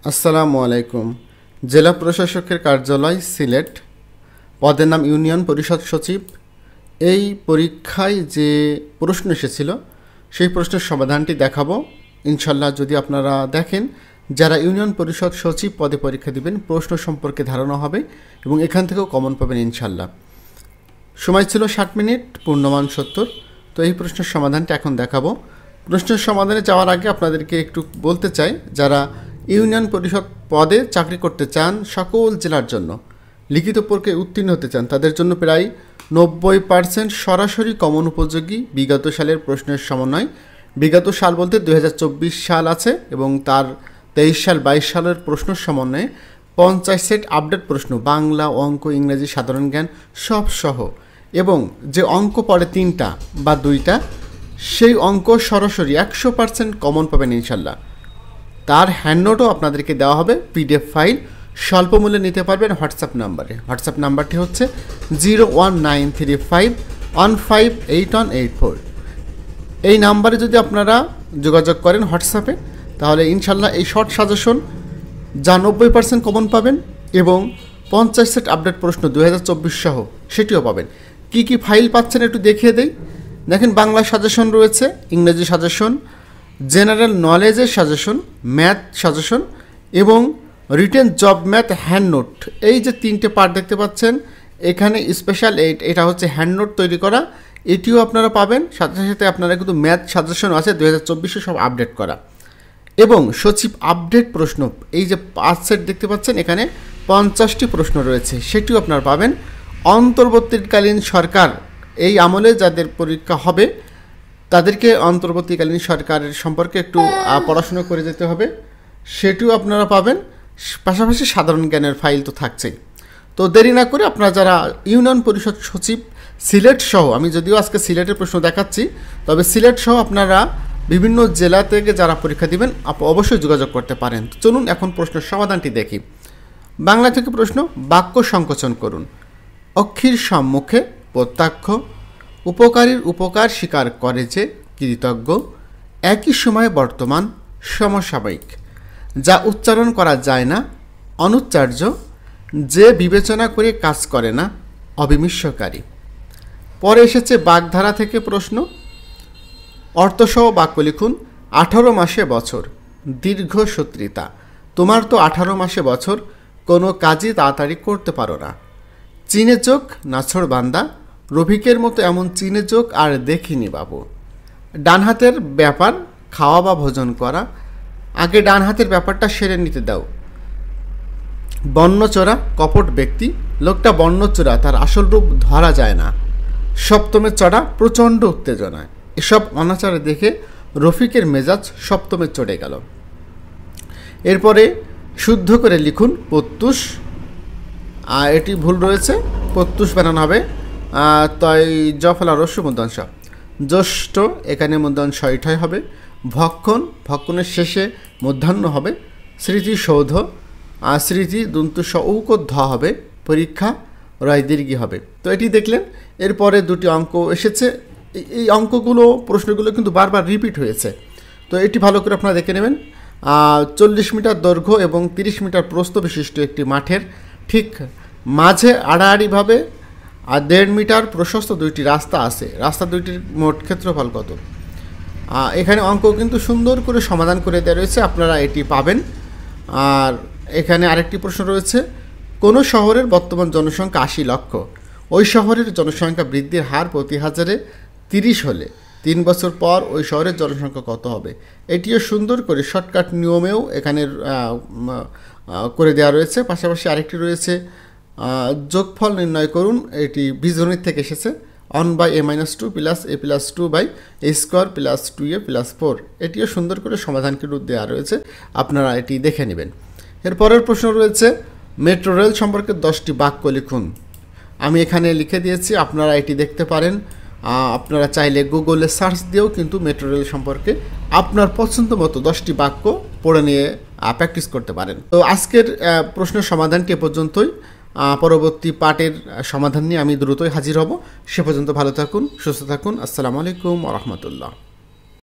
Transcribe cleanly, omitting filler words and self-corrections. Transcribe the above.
আসসালামু আলাইকুম। জেলা প্রশাসকের কার্যালয় সিলেট, পদের নাম ইউনিয়ন পরিষদ সচিব। এই পরীক্ষায় যে প্রশ্ন এসেছিল সেই প্রশ্নের সমাধানটি দেখাবো ইনশাল্লাহ। যদি আপনারা দেখেন, যারা ইউনিয়ন পরিষদ সচিব পদে পরীক্ষা দিবেন, প্রশ্ন সম্পর্কে ধারণা হবে এবং এখান থেকেও কমন পাবেন ইনশাল্লাহ। সময় ছিল 60 মিনিট, পূর্ণমান 70। তো এই প্রশ্নের সমাধানটা এখন দেখাবো। প্রশ্নের সমাধানে যাওয়ার আগে আপনাদেরকে একটু বলতে চাই, যারা ইউনিয়ন পরিষদ পদে চাকরি করতে চান সকল জেলার জন্য, লিখিত পরীক্ষায় উত্তীর্ণ হতে চান, তাদের জন্য প্রায় 90% সরাসরি কমন উপযোগী বিগত সালের প্রশ্নের সমন্বয়। বিগত সাল বলতে 2024 সাল আছে এবং তার 23 সাল 22 সালের প্রশ্ন সমন্বয়ে 50 সেট আপডেট প্রশ্ন, বাংলা, অঙ্ক, ইংরেজি, সাধারণ জ্ঞান সব সহ, এবং যে অঙ্ক পড়ে 3টা বা 2টা, সেই অঙ্ক সরাসরি 100% কমন পাবেন ইনশাল্লাহ। তার হ্যান্ডনোটও আপনাদেরকে দেওয়া হবে, পিডিএফ ফাইল স্বল্প মূল্যে নিতে পারবেন হোয়াটসঅ্যাপ নাম্বারে। হোয়াটসঅ্যাপ নাম্বারটি হচ্ছে 01935158184। এই নাম্বারে যদি আপনারা যোগাযোগ করেন হোয়াটসঅ্যাপে, তাহলে ইনশাল্লাহ এই শর্ট সাজেশন যা 90% কমন পাবেন এবং 50 সেট আপডেট প্রশ্ন 2024 সহ সেটিও পাবেন। কি কি ফাইল পাচ্ছেন একটু দেখিয়ে দেই। দেখেন, বাংলা সাজেশন রয়েছে, ইংরেজি সাজেশন, জেনারেল নলেজের সাজেশন, ম্যাথ সাজেশন এবং রিটেন জব ম্যাথ হ্যান্ডনোট। এই যে 3টে পার্ট দেখতে পাচ্ছেন এখানে, স্পেশাল এটা হচ্ছে হ্যান্ডনোট তৈরি করা, এটিও আপনারা পাবেন। সাথে সাথে আপনারা কিন্তু ম্যাথ সাজেশন আছে 2024 সব আপডেট করা, এবং সচিব আপডেট প্রশ্ন, এই যে 5 সেট দেখতে পাচ্ছেন এখানে 50টি প্রশ্ন রয়েছে, সেটিও আপনারা পাবেন। অন্তর্বর্তীকালীন সরকার, এই আমলে যাদের পরীক্ষা হবে তাদেরকে অন্তর্বর্তীকালীন সরকারের সম্পর্কে একটু পড়াশোনা করে যেতে হবে, সেটিও আপনারা পাবেন। পাশাপাশি সাধারণ জ্ঞানের ফাইল তো থাকছেই। তো দেরি না করে আপনারা যারা ইউনিয়ন পরিষদ সচিব সিলেট সহ, আমি যদিও আজকে সিলেটের প্রশ্ন দেখাচ্ছি, তবে সিলেট সহ আপনারা বিভিন্ন জেলা থেকে যারা পরীক্ষা দিবেন অবশ্যই যোগাযোগ করতে পারেন। চলুন এখন প্রশ্নের সমাধানটি দেখি। বাংলা থেকে প্রশ্ন, বাক্য সংকোচন করুন। অক্ষীর সম্মুখে প্রত্যাখ্য, উপকারীর উপকার স্বীকার করে যে কৃতজ্ঞ, একই সময়ে বর্তমান, সমসাময়িক, যা উচ্চারণ করা যায় না, অনুচ্চার্য, যে বিবেচনা করে কাজ করে না, অবিমিশ্রকারী। পরে এসেছে বাগধারা থেকে প্রশ্ন, অর্থসহ বাক্য লিখুন। 18 মাসে বছর, দীর্ঘসূত্রিতা, তোমার তো 18 মাসে বছর, কোনো কাজই তাড়াতাড়ি করতে পারো না। চীনে চোখ, নাছর বান্দা, রফিকের মতো এমন চীনে চোখ আর দেখিনি বাবু। ডান হাতের ব্যাপার, খাওয়া বা ভোজন করা, আগে ডান হাতের ব্যাপারটা সেরে নিতে দাও। বর্ণচোরা, কপট ব্যক্তি, লোকটা বর্ণচোরা, তার আসল রূপ ধরা যায় না। সপ্তমে চড়া, প্রচণ্ড উত্তেজনা। এসব অনাচারে দেখে রফিকের মেজাজ সপ্তমে চড়ে গেল। এরপরে শুদ্ধ করে লিখুন প্রত্যুষ, এটি ভুল রয়েছে, প্রত্যুষ বানানো হবে তাই জফলা রস্য মূর্ধন্য স। জ্যৈষ্ঠ, এখানে মূর্ধন্য স ইঠয় হবে। ভক্ষণ, ভক্ষণের শেষে মূর্ধন্য হবে। স্মৃতিসৌধ, স্মৃতি দন্তু স ঔক ধ হবে। পরীক্ষা, রয় দীর্ঘি হবে। তো এটি দেখলেন। এরপরে 2টি অঙ্ক এসেছে, এই অঙ্কগুলো প্রশ্নগুলো কিন্তু বারবার রিপিট হয়েছে, তো এটি ভালো করে আপনারা দেখে নেবেন। 40 মিটার দৈর্ঘ্য এবং 30 মিটার প্রস্থ বিশিষ্ট একটি মাঠের ঠিক মাঝে আড়াআড়িভাবে 1.5 মিটার প্রশস্ত 2টি রাস্তা আছে। রাস্তা 2টির মোট ক্ষেত্রফল কত? এখানে অঙ্ক কিন্তু সুন্দর করে সমাধান করে দেওয়া রয়েছে, আপনারা এটি পাবেন। আর এখানে আরেকটি প্রশ্ন রয়েছে, কোনো শহরের বর্তমান জনসংখ্যা 80 লক্ষ, ওই শহরের জনসংখ্যা বৃদ্ধির হার প্রতি হাজারে 30 হলে 3 বছর পর ওই শহরের জনসংখ্যা কত হবে? এটিও সুন্দর করে শর্টকাট নিয়মেও এখানে করে দেওয়া রয়েছে। পাশাপাশি আরেকটি রয়েছে, যোগফল নির্ণয় করুন, এটি বীজগণিত থেকে এসেছে। 1/a-2 + a+2/a² + 2a+4, এটিও সুন্দর করে সমাধান করে দেওয়া রয়েছে, আপনারা এটি দেখে নেবেন। এরপরের প্রশ্ন রয়েছে, মেট্রো রেল সম্পর্কে 10টি বাক্য লিখুন। আমি এখানে লিখে দিয়েছি, আপনারা এটি দেখতে পারেন। আপনারা চাইলে গুগলে সার্চ দিয়েও কিন্তু মেট্রো রেল সম্পর্কে আপনার পছন্দ মতো 10টি বাক্য পড়ে নিয়ে প্র্যাকটিস করতে পারেন। তো আজকের প্রশ্নের সমাধানটি এ পর্যন্তই। পরবর্তী পার্টের সমাধান নিয়ে আমি দ্রুতই হাজির হব। সে পর্যন্ত ভালো থাকুন, সুস্থ থাকুন। আসসালামু আলাইকুম ওয়া রাহমাতুল্লাহ।